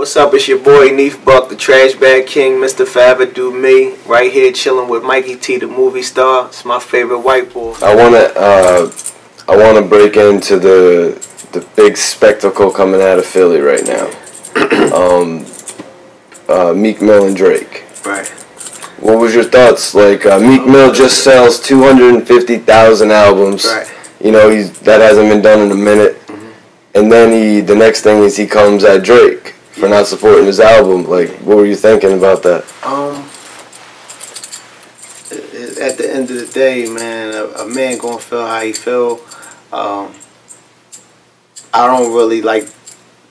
What's up? It's your boy Neef Buck, the Trash Bag King, Mr. Forever Do Me, right here chilling with Mikey T, the movie star. It's my favorite white boy. I wanna break into the big spectacle coming out of Philly right now. Meek Mill and Drake. Right. What was your thoughts? Like Meek Mill just sells 250,000 albums. Right. You know that hasn't been done in a minute. And then the next thing is he comes at Drake for not supporting his album. Like, what were you thinking about that? At the end of the day, man, a man gonna feel how he feel. I don't really like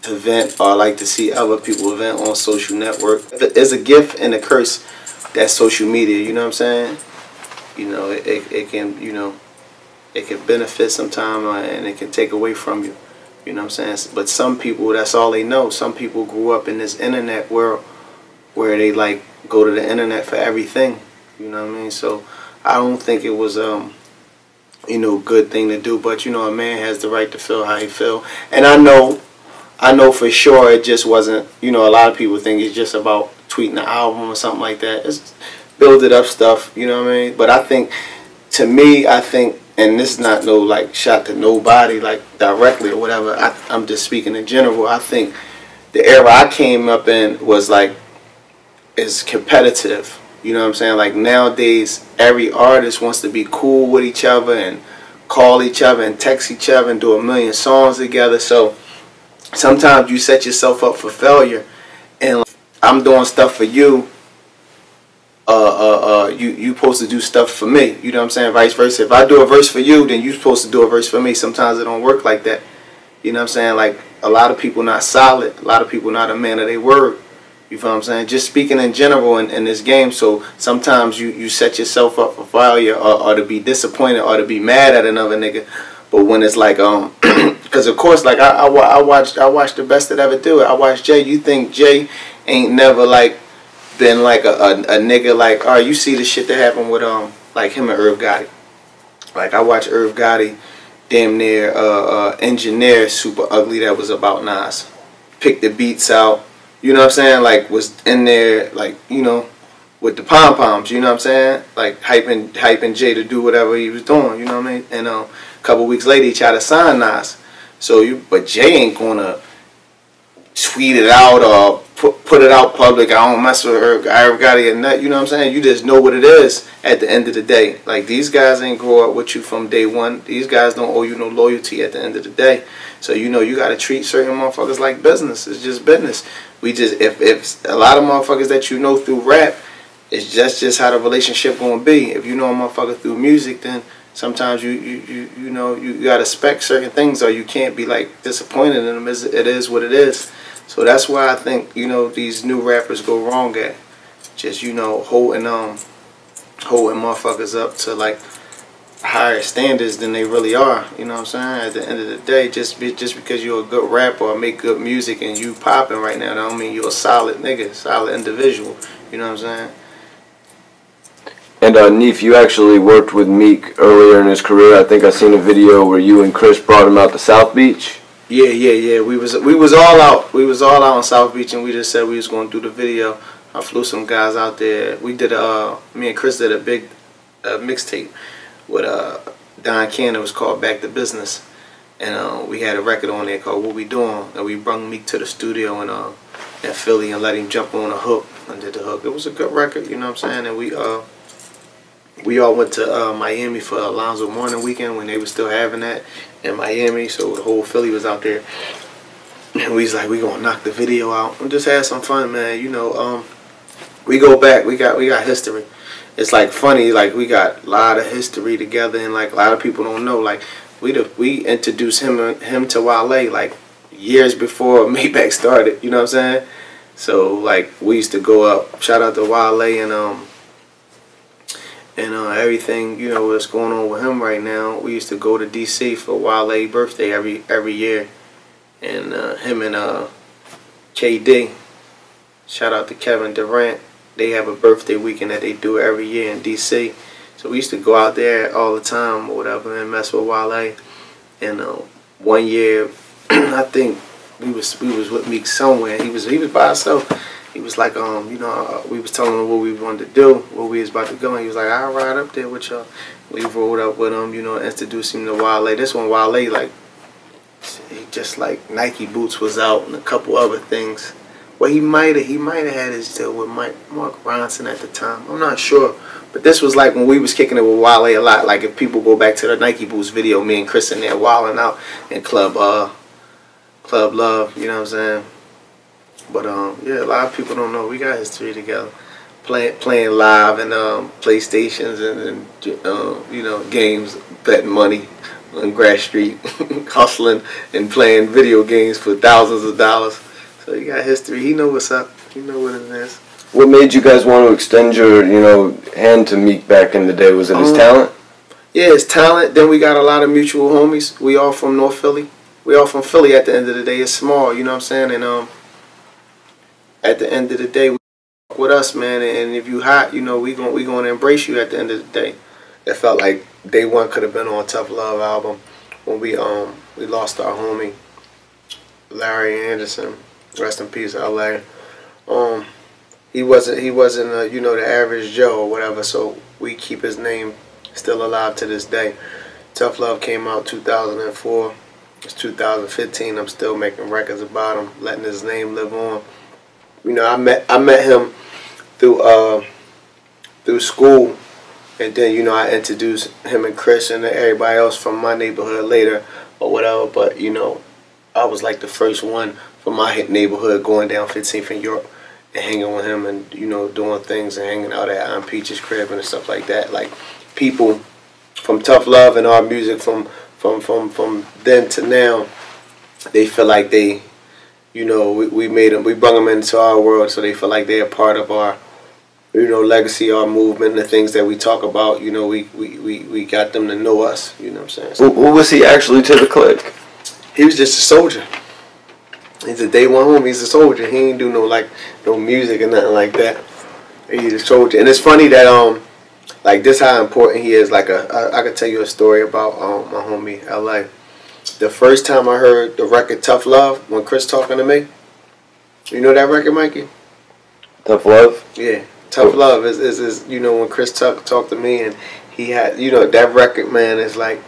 to vent or like to see other people vent on social network. It's a gift and a curse, that's social media, you know what I'm saying? You know, it can, you know, it can benefit sometime and it can take away from you. You know what I'm saying? But some people, that's all they know. Some people grew up in this internet world where they like go to the internet for everything. You know what I mean? So I don't think it was you know, good thing to do. But you know, a man has the right to feel how he feel. And I know for sure it just wasn't, you know, a lot of people think it's just about tweeting the album or something like that. It's building up stuff, you know what I mean? But I think, to me, I think, and this is not no like shot to nobody like directly or whatever, I'm just speaking in general, I think the era I came up in was like, is competitive. You know what I'm saying? Like nowadays, every artist wants to be cool with each other and call each other and text each other and do a million songs together. So sometimes you set yourself up for failure. And like, I'm doing stuff for you. You supposed to do stuff for me. You know what I'm saying? Vice versa. If I do a verse for you, then you supposed to do a verse for me. Sometimes it don't work like that. You know what I'm saying? Like a lot of people not solid. A lot of people not a man of their word. You feel what I'm saying? Just speaking in general in this game. So sometimes you set yourself up for failure or to be disappointed or to be mad at another nigga. But when it's like because of course like I watched the best that ever do it. I watched Jay. You think Jay ain't never like been like a nigga like, alright, you see the shit that happened with like him and Irv Gotti. Like I watched Irv Gotti damn near engineer Super Ugly that was about Nas. Pick the beats out, you know what I'm saying? Like was in there like, you know, with the pom poms, you know what I'm saying? Like hyping Jay to do whatever he was doing, you know what I mean? And a couple weeks later he tried to sign Nas. But Jay ain't gonna tweet it out or put it out public. I don't mess with her. I got it nut. You know what I'm saying? You just know what it is at the end of the day. Like these guys ain't grow up with you from day one. These guys don't owe you no loyalty at the end of the day. So you know you gotta treat certain motherfuckers like business. It's just business. We just if a lot of motherfuckers that you know through rap, it's just how the relationship gonna be. If you know a motherfucker through music, then sometimes you know you gotta expect certain things or you can't be like disappointed in them. It is what it is. So that's why I think, you know, these new rappers go wrong at just, you know, holding motherfuckers up to like higher standards than they really are. You know what I'm saying? At the end of the day, just because you're a good rapper or make good music and you popping right now, that don't mean you're a solid nigga, solid individual. You know what I'm saying? And Neef, you actually worked with Meek earlier in his career. I think I seen a video where you and Chris brought him out to South Beach. Yeah. We was all out. We was all out on South Beach, and we just said we was gonna do the video. I flew some guys out there. We did me and Chris did a big mixtape with Don Cannon. It was called Back to Business, and we had a record on there called What We Doing, and we brung Meek to the studio in Philly and let him jump on a hook and did the hook. It was a good record, you know what I'm saying? And we all went to Miami for Alonzo Mourning weekend when they were still having that in Miami, so the whole Philly was out there. And we was like, we gonna knock the video out and just have some fun, man. You know, we go back, we got history. It's like funny, like we got a lot of history together, and like a lot of people don't know, like we introduced him to Wale like years before Maybach started. You know what I'm saying? So like we used to go up. Shout out to Wale and everything, you know, what's going on with him right now. We used to go to DC for Wale's birthday every year, and him and KD, shout out to Kevin Durant, they have a birthday weekend that they do every year in DC. So we used to go out there all the time or whatever and mess with Wale. And one year, I think we was with Meek somewhere. He was by himself. He was like, you know, we was telling him what we wanted to do, where we was about to go, and he was like, I'll ride up there with y'all. We rode up with him, you know, introduced him to Wale. This one, Wale, like, he just like Nike boots was out and a couple other things. Well, he might have had his deal with Mark Ronson at the time. I'm not sure, but this was like when we was kicking it with Wale a lot. Like if people go back to the Nike Boots video, me and Chris in there wilding out in Club Love. You know what I'm saying? But yeah, a lot of people don't know we got history together, playing live and PlayStations and you know, games, betting money on Grass Street, hustling and playing video games for thousands of dollars. So you got history. He know what's up. He know what it is. What made you guys want to extend your, you know, hand to Meek back in the day? Was it his talent? Yeah, his talent. Then we got a lot of mutual homies. We all from North Philly. We all from Philly at the end of the day. It's small, you know what I'm saying? And at the end of the day, with us, man. And if you hot, you know, we gonna embrace you at the end of the day. It felt like Day One could have been on Tough Love album when we lost our homie Larry Anderson. Rest in peace, LA. He wasn't you know, the average Joe or whatever, so we keep his name still alive to this day. Tough Love came out 2004. It's 2015. I'm still making records about him, letting his name live on. You know, I met him through school, and then, you know, I introduced him and Chris and everybody else from my neighborhood later or whatever. But you know, I was like the first one from my neighborhood going down 15th and York and hanging with him and, you know, doing things and hanging out at Aunt Peach's crib and stuff like that. Like, people from Tough Love and our music from then to now, they feel like they, you know, we brought them into our world, so they feel like they're a part of our, you know, legacy, our movement, the things that we talk about. You know, we got them to know us. You know what I'm saying? So, who was he actually to the clique? He was just a soldier. He's a Day One homie. He's a soldier. He ain't do no music or nothing like that. He's a soldier. And it's funny that like this how important he is. Like I could tell you a story about my homie LA. The first time I heard the record Tough Love, when Chris talking to me, you know that record, Mikey? Tough Love? Yeah. Tough Love is you know, when Chris talked to me, and he had, you know, that record, man, is like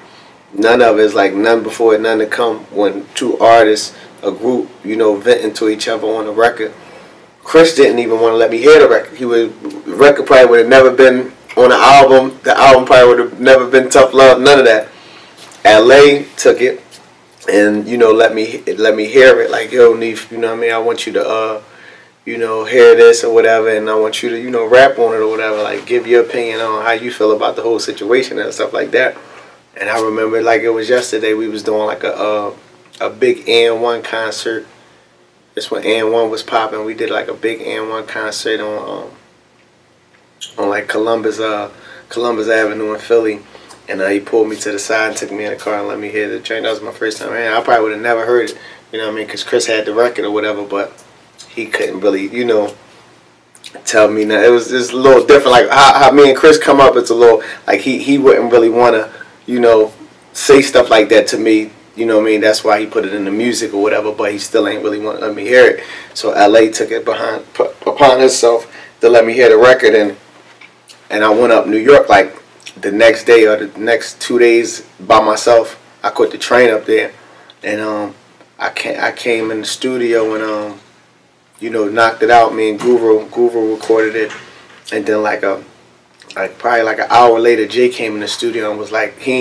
none of it is like none before it, none to come. When two artists, a group, you know, venting to each other on the record. Chris didn't even want to let me hear the record. The record probably would have never been on the album. The album probably would have never been Tough Love. None of that. LA took it and, you know, let me hear it. Like, yo, Neef, you know what I mean? I want you to you know, hear this or whatever, and I want you to, you know, rap on it or whatever. Like, give your opinion on how you feel about the whole situation and stuff like that. And I remember like it was yesterday. We was doing like a big N1 concert. That's when N1 was popping. We did like a big N1 concert on like Columbus Avenue in Philly. And he pulled me to the side and took me in the car and let me hear the joint. That was my first time. Man, I probably would have never heard it, you know what I mean? Because Chris had the record or whatever, but he couldn't really, you know, tell me that. It was just a little different. Like how me and Chris come up, it's a little, like he wouldn't really want to, you know, say stuff like that to me. You know what I mean? That's why he put it in the music or whatever, but he still ain't really want to let me hear it. So LA took it upon himself to let me hear the record, and I went up New York like the next day or the next 2 days by myself. I caught the train up there, and I came in the studio and you know, knocked it out. Me and Guru recorded it, and then probably like an hour later, Jay came in the studio and was like, I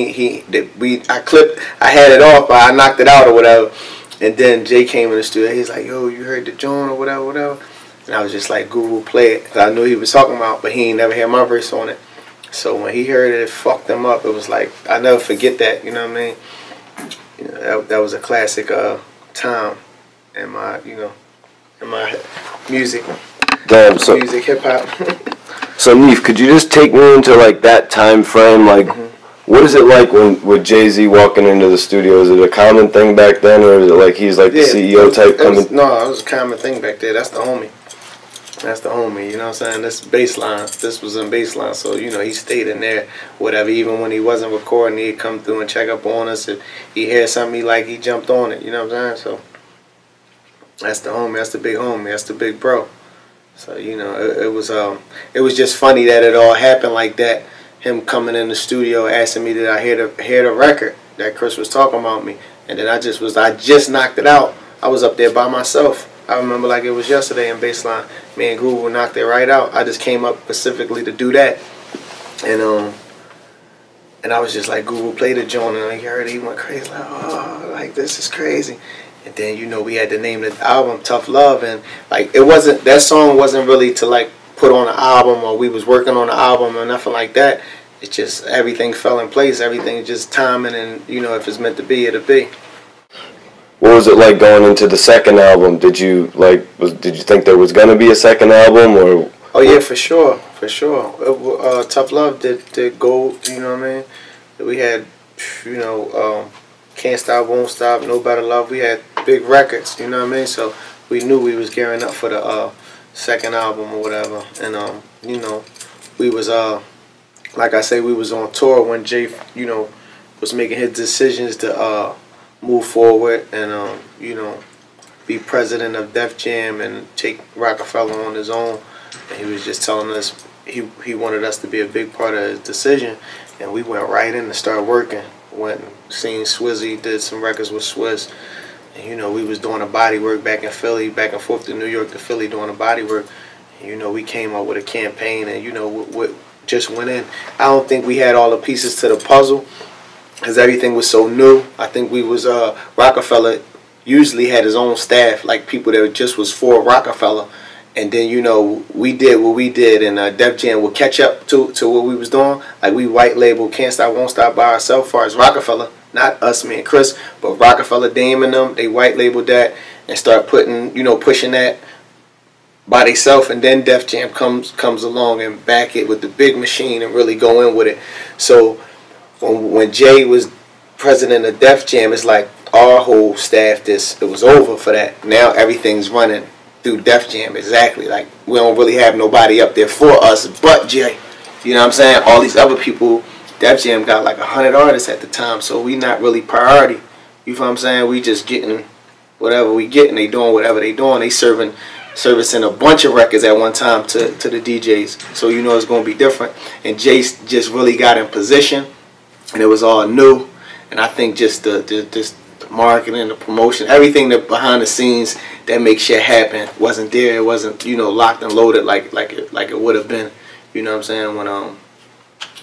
had it off, but I knocked it out or whatever. And then Jay came in the studio. He's like, yo, you heard the joint or whatever. And I was just like, Guru, play it. 'Cause I knew he was talking about, but he ain't never heard my verse on it. So when he heard it, it fucked him up. It was like, I never forget that. You know what I mean? You know, that was a classic time in my, you know, in my music. Damn, so music, hip hop. So Neef, could you just take me into like that time frame? Like, what is it like with Jay-Z walking into the studio? Is it a common thing back then, or is it like he's like the CEO type coming? No, it was a common thing back there. That's the homie. That's the homie. You know what I'm saying? This baseline. This was in baseline. So, you know, he stayed in there, whatever. Even when he wasn't recording, he'd come through and check up on us. If he heard something he liked, he jumped on it. You know what I'm saying? So That's the homie. That's the big homie. That's the big bro. So you know, it was just funny that it all happened like that. Him coming in the studio asking me did I hear the record that Chris was talking about me, and then I just knocked it out. I was up there by myself. I remember like it was yesterday in Baseline. Me and Groove knocked it right out. I just came up specifically to do that, and I was just like, Google played the joint, and he heard it, he went crazy, like, oh, like this is crazy. And then, you know, we had to name the album Tough Love, and like that song wasn't really to like put on an album, or we was working on an album or nothing like that. It just, everything fell in place, everything just timing, and you know, if it's meant to be, it'll be. What was it like going into the second album? Did you think there was gonna be a second album, or? Oh yeah, for sure. Tough Love did gold. You know what I mean? We had, you know, Can't Stop, Won't Stop, No Better Love. We had big records. You know what I mean? So we knew we was gearing up for the second album or whatever. And you know, we was like I say, we was on tour when Jay, you know, was making his decisions to move forward and you know, be president of Def Jam and take Rockefeller on his own. And he was just telling us he wanted us to be a big part of his decision, and we went right in and started working. Went and seen Swizzy, did some records with Swizz, and you know, we was doing a body work back in Philly, back and forth to New York to Philly doing a body work. And, you know, we came up with a campaign, and you know, what just went in. I don't think we had all the pieces to the puzzle, because everything was so new. I think we was Rockefeller usually had his own staff, like people that just was for Rockefeller. And then, you know, we did what we did, and Def Jam would catch up to what we was doing. Like, we white label Can't Stop, Won't Stop by ourselves, as far as Rockefeller. Not us, me and Chris, but Rockefeller, Dame and them, they white labeled that and start putting, you know, pushing that by themselves. And then Def Jam comes along and back it with the big machine and really go in with it. So when Jay was president of Def Jam, it's like our whole staff, it was over for that. Now everything's running through Def Jam, exactly. Like, we don't really have nobody up there for us but Jay. You know what I'm saying? All these other people, Def Jam got like 100 artists at the time, so we not really priority. You feel what I'm saying? We just getting whatever we getting. They doing whatever they doing. They servicing a bunch of records at one time to the DJs. So you know it's gonna be different. And Jay just really got in position, and it was all new. And I think just the marketing, the promotion, everything that behind the scenes that makes shit happen wasn't there. It wasn't, you know, locked and loaded like it would have been. You know what I'm saying? When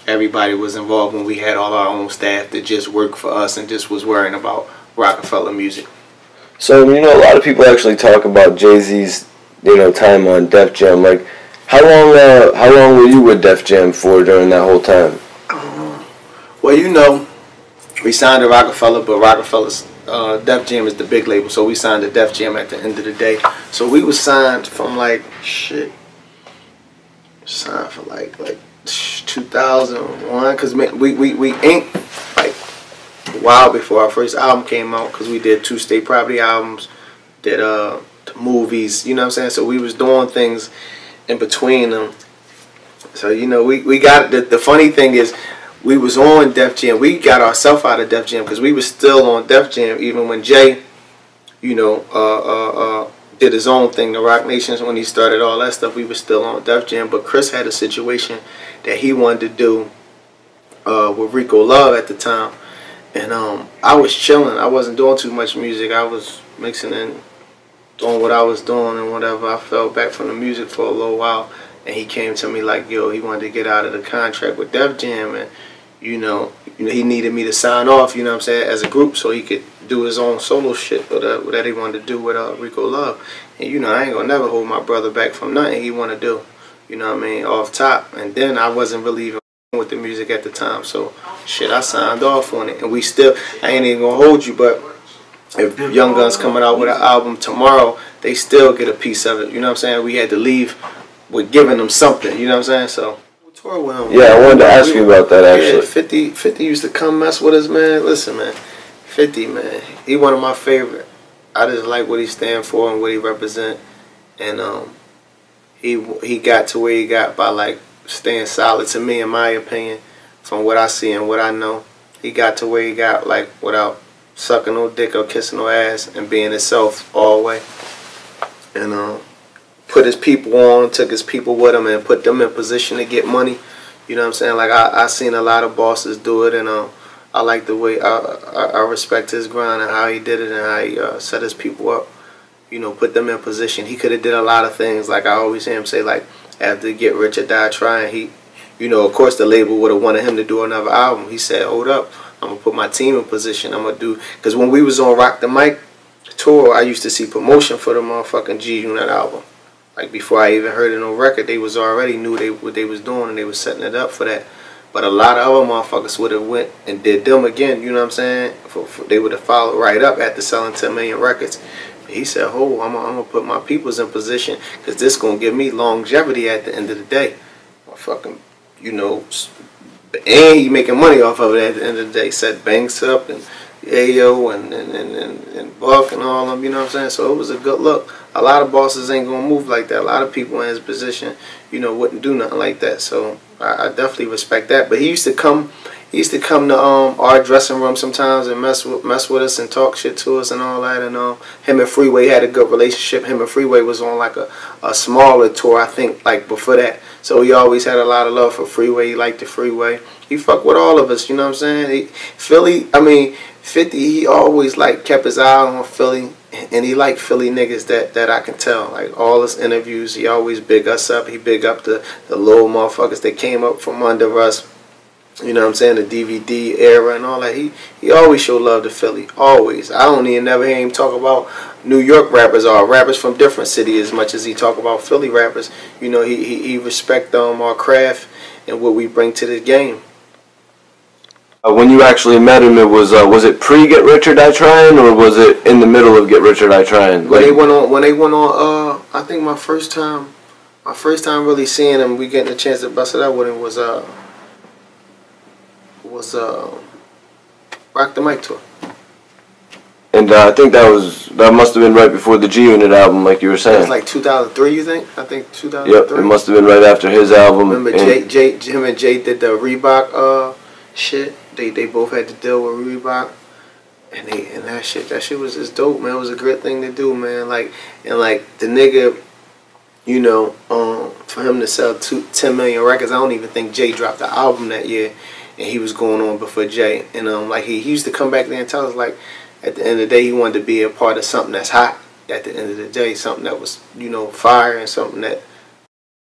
everybody was involved, when we had all our own staff that just worked for us and just was worrying about Rockefeller music. So, you know, a lot of people actually talk about Jay-Z's, you know, time on Def Jam. Like, how long were you with Def Jam for during that whole time? Well, you know, we signed to Rockefeller, but Rockefeller's Def Jam is the big label, so we signed to Def Jam at the end of the day. So we was signed from like signed for like 2001, because we inked like a while before our first album came out, because we did 2 State Property albums, did movies, you know what I'm saying? So we was doing things in between them. So, you know, we got the funny thing is, we was on Def Jam. We got ourselves out of Def Jam because we was still on Def Jam even when Jay, you know, did his own thing, the Rock Nations, when he started all that stuff. We was still on Def Jam, but Chris had a situation that he wanted to do with Rico Love at the time, and I was chilling. I wasn't doing too much music. I was mixing and doing what I was doing and whatever. I fell back from the music for a little while, and he came to me like, yo, he wanted to get out of the contract with Def Jam, and you know, he needed me to sign off, you know what I'm saying, as a group, so he could do his own solo shit that he wanted to do with Rico Love. And you know, I ain't gonna never hold my brother back from nothing he want to do, you know what I mean, off top. And then I wasn't really even with the music at the time, so shit, I signed off on it. And we still, I ain't even gonna hold you, but if Young Gun's coming out with an album tomorrow, they still get a piece of it, you know what I'm saying. We had to leave with giving them something, you know what I'm saying. So yeah, I wanted to ask you about that actually. Yeah, 50 used to come mess with us, man. Listen, man, 50, man, he one of my favorite. I just like what he stand for and what he represent, and he got to where he got by like staying solid, to me, in my opinion, from what I see and what I know. He got to where he got like without sucking no dick or kissing no ass and being himself all the way. and put his people on, took his people with him, and put them in position to get money. You know what I'm saying? Like I seen a lot of bosses do it, and I like the way I respect his grind and how he did it and how he set his people up. You know, put them in position. He could have did a lot of things. Like I always hear him say, like after Get Rich or Die Trying, he, you know, of course the label would have wanted him to do another album. He said, hold up, I'm gonna put my team in position. I'm gonna do, because when we was on Rock the Mic tour, I used to see promotion for the motherfucking G Unit album. Like before I even heard it on record, they was already knew what they was doing and they was setting it up for that. But a lot of other motherfuckers would have went and did them again, you know what I'm saying? They would have followed right up after selling 10 million records. But he said, oh, I'm gonna put my peoples in position because this gonna give me longevity at the end of the day. Fucking, you know, and he making money off of it at the end of the day. Set Banks up and Ayo and Buck and all of them, you know what I'm saying? So it was a good look. A lot of bosses ain't gonna move like that. A lot of people in his position, you know, wouldn't do nothing like that. So I definitely respect that. But he used to come to our dressing room sometimes and mess with us and talk shit to us and all that. And him and Freeway had a good relationship. Him and Freeway was on like a smaller tour, I think, like before that. So he always had a lot of love for Freeway. He liked the Freeway. He fucked with all of us, you know what I'm saying? 50, he always like kept his eye on Philly, and he liked Philly niggas that I can tell. Like all his interviews, he always big us up. He big up the little motherfuckers that came up from under us. You know what I'm saying? The DVD era and all that. He always showed love to Philly. Always. I don't even never hear him talk about New York rappers or rappers from different cities as much as he talk about Philly rappers. You know, he respect our craft and what we bring to the game. When you actually met him, it was it pre Get Rich or Die Trying, or was it in the middle of Get Rich or Die Trying? When they went on, I think my first time really seeing him, we getting a chance to bust it out with him was Rock the Mic tour. And I think that must have been right before the G Unit album, like you were saying. It was like 2003, you think? I think 2003. Yep, it must have been right after his album. Remember him and Jay did the Reebok shit. They both had to deal with Reebok, and that shit was just dope, man. It was a great thing to do, man. Like the nigga, you know, for him to sell 10 million records, I don't even think Jay dropped the album that year, and he was going on before Jay. And like he used to come back there and tell us, like, at the end of the day, he wanted to be a part of something that's hot. At the end of the day, something that was, you know, fire, and something that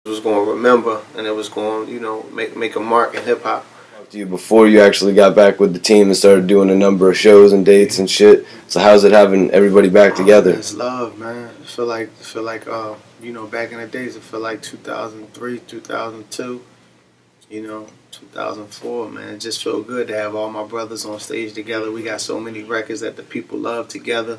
was going to remember, and it was going, you know, make a mark in hip hop. You before you actually got back with the team and started doing a number of shows and dates and shit. So how's it having everybody back together? It's love, man. I feel like you know, back in the days, it feel like 2003, 2002, you know, 2004, man. It just felt good to have all my brothers on stage together. We got so many records that the people love together,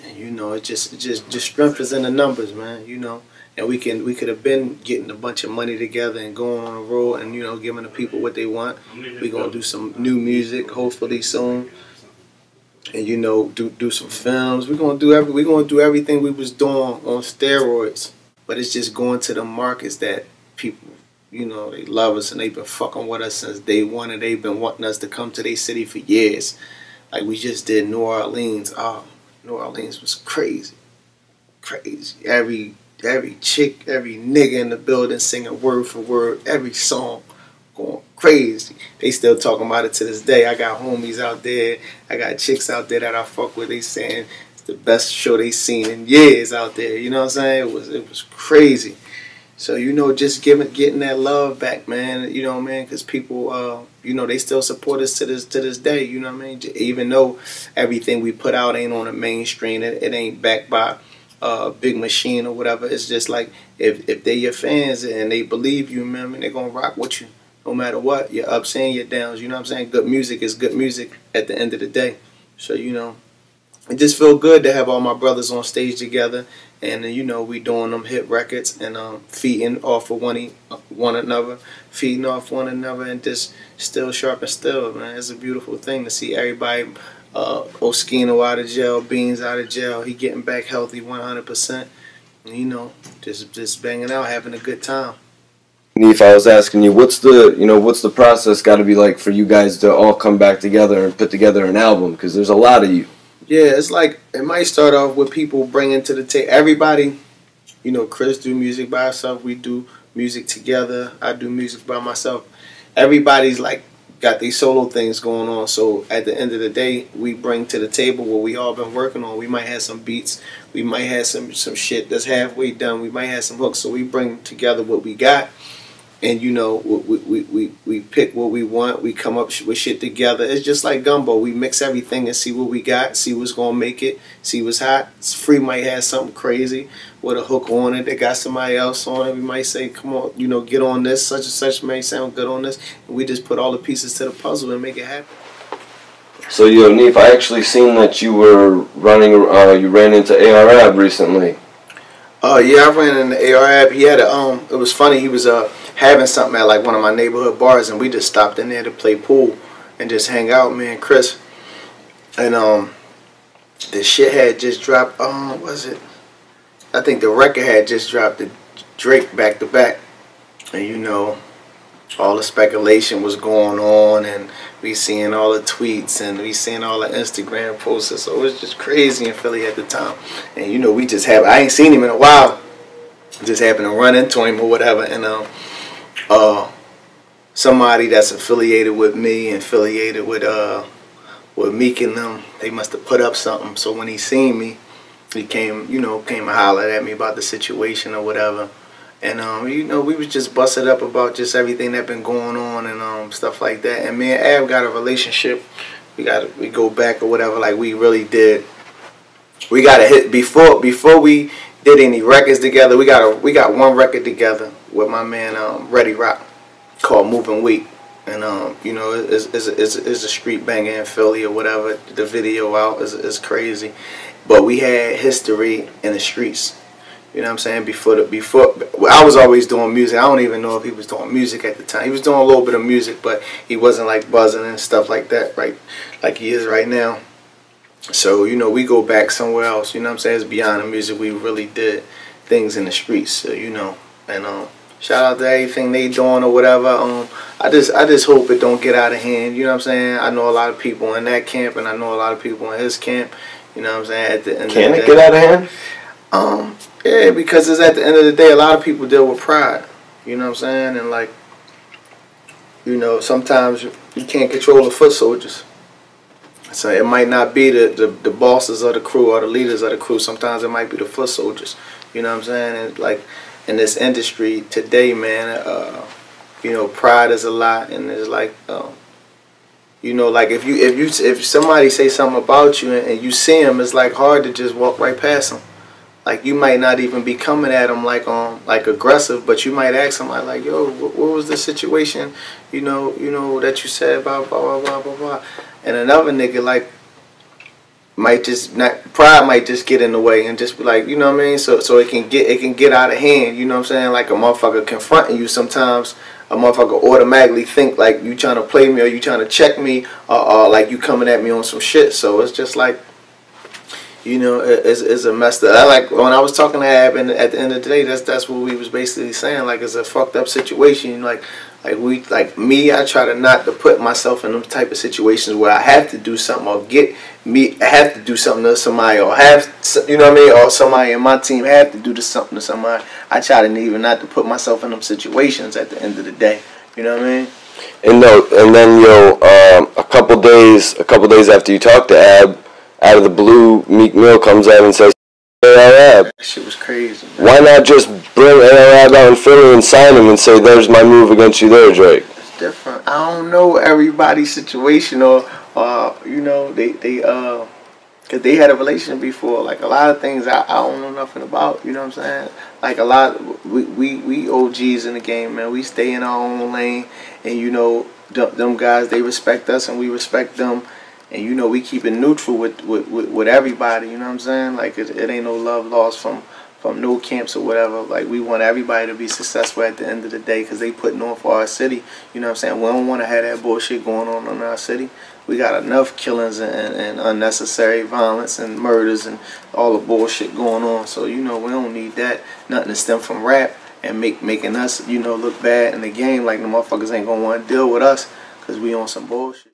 and you know, it just strength is in the numbers, man. You know. And we could have been getting a bunch of money together and going on a road and, you know, giving the people what they want. We're gonna do some new music hopefully soon, and, you know, do some films. We're gonna do everything we was doing on steroids. But it's just going to the markets that people, you know, they love us and they've been fucking with us since day one, and they've been wanting us to come to their city for years. Like we just did New Orleans. Oh, New Orleans was crazy. Every chick, every nigga in the building singing word for word, every song going crazy. They still talking about it to this day. I got homies out there, I got chicks out there that I fuck with. They saying it's the best show they seen in years out there. You know what I'm saying? It was crazy. So, you know, just getting that love back, man. You know what I mean? Because people, you know, they still support us to this day. You know what I mean? Even though everything we put out ain't on the mainstream, it ain't backed by big machine or whatever. It's just like if they're your fans and they believe you, man, they're gonna rock with you no matter what, your ups and your downs. You know what I'm saying? Good music is good music at the end of the day. So, you know, it just feel good to have all my brothers on stage together, and you know, we doing them hit records and feeding off of one another, and just still sharp and still, man. It's a beautiful thing to see everybody. Oskino out of jail, Beans out of jail. He getting back healthy 100%. And, you know, just banging out, having a good time. Neef, I was asking you, what's the process got to be like for you guys to all come back together and put together an album? Because there's a lot of you. Yeah, it's like, it might start off with people bringing to the table. Everybody, you know, Chris do music by himself. We do music together. I do music by myself. Everybody's like got these solo things going on. So at the end of the day, we bring to the table what we all been working on. We might have some beats. We might have some shit that's halfway done. We might have some hooks. So we bring together what we got. And, you know, we pick what we want. We come up with shit together. It's just like gumbo. We mix everything and see what we got, see what's going to make it, see what's hot. Free might have something crazy with a hook on it. They got somebody else on it. We might say, come on, you know, get on this. Such and such may sound good on this. And we just put all the pieces to the puzzle and make it happen. So, yo, Neef, I actually seen that you were running, you ran into ARAB recently. Yeah, I ran into ARAB. He had a, it was funny, he was, having something at like one of my neighborhood bars, and we just stopped in there to play pool and just hang out, me and Chris. And the shit had just dropped. What was it? I think the record had just dropped, the Drake back to back, and you know, all the speculation was going on, and we seeing all the tweets and we seeing all the Instagram posts. So it was just crazy in Philly at the time. And you know, we just have, I ain't seen him in a while. Just happened to run into him or whatever, and somebody that's affiliated with me and affiliated with Meek and them, they must have put up something. So when he seen me, he came and hollered at me about the situation or whatever. And you know, we was just busted up about just everything that been going on and stuff like that. And me and Ab got a relationship. We go back or whatever, like we really did. We got a hit before we did any records together. We got one record together with my man Ready Rock called Moving Weak, and you know, it's a street banger in Philly or whatever. The video out is crazy, but we had history in the streets. You know what I'm saying? Before I was always doing music. I don't even know if he was doing music at the time. He was doing a little bit of music, but he wasn't like buzzing and stuff like that, right? Like he is right now. So, you know, we go back somewhere else. You know what I'm saying? It's beyond the music. We really did things in the streets. So, you know, and shout out to everything they doing or whatever. I just hope it don't get out of hand. You know what I'm saying? I know a lot of people in that camp, and I know a lot of people in his camp. You know what I'm saying? At the end Can of the it day, get out of hand? Yeah, because it's at the end of the day, a lot of people deal with pride. You know what I'm saying? And like, you know, sometimes you can't control the foot soldiers. So it might not be the bosses of the crew or the leaders of the crew. Sometimes it might be the foot soldiers. You know what I'm saying? And like in this industry today, man, you know, pride is a lot, and it's like, you know, like if somebody say something about you and you see them, it's like hard to just walk right past them. Like you might not even be coming at them like aggressive, but you might ask somebody like, yo, what was the situation? You know that you said about blah blah blah blah blah. And another nigga like might just not, pride might just get in the way and just be like, you know what I mean? So it can get out of hand, you know what I'm saying? Like a motherfucker confronting you sometimes, a motherfucker automatically think like you trying to play me or you trying to check me or like you coming at me on some shit. So it's just like, you know, it's a messed up. I like when I was talking to Ab, and at the end of the day, that's what we was basically saying. Like it's a fucked up situation. Like me, I try to not to put myself in them type of situations where I have to do something or I have to do something to somebody or you know what I mean, or somebody in my team have to do something to somebody. I try to even not to put myself in them situations at the end of the day. You know what I mean? And then a couple days after you talk to Ab, out of the blue, Meek Mill comes out and says, ARAB. That shit was crazy, man. Why not just bring ARAB out in Philly and sign him and say, there's my move against you there, Drake? It's different. I don't know everybody's situation or you know, cause they had a relationship before. Like a lot of things I don't know nothing about. You know what I'm saying? Like a lot, we OGs in the game, man. We stay in our own lane, and you know, them guys, they respect us and we respect them. And you know, we keep it neutral with everybody, you know what I'm saying? Like it ain't no love lost from no camps or whatever. Like we want everybody to be successful at the end of the day because they putting on for our city. You know what I'm saying? We don't want to have that bullshit going on in our city. We got enough killings and unnecessary violence and murders and all the bullshit going on. So, you know, we don't need that. Nothing to stem from rap and making us, you know, look bad in the game. Like the motherfuckers ain't going to want to deal with us because we on some bullshit.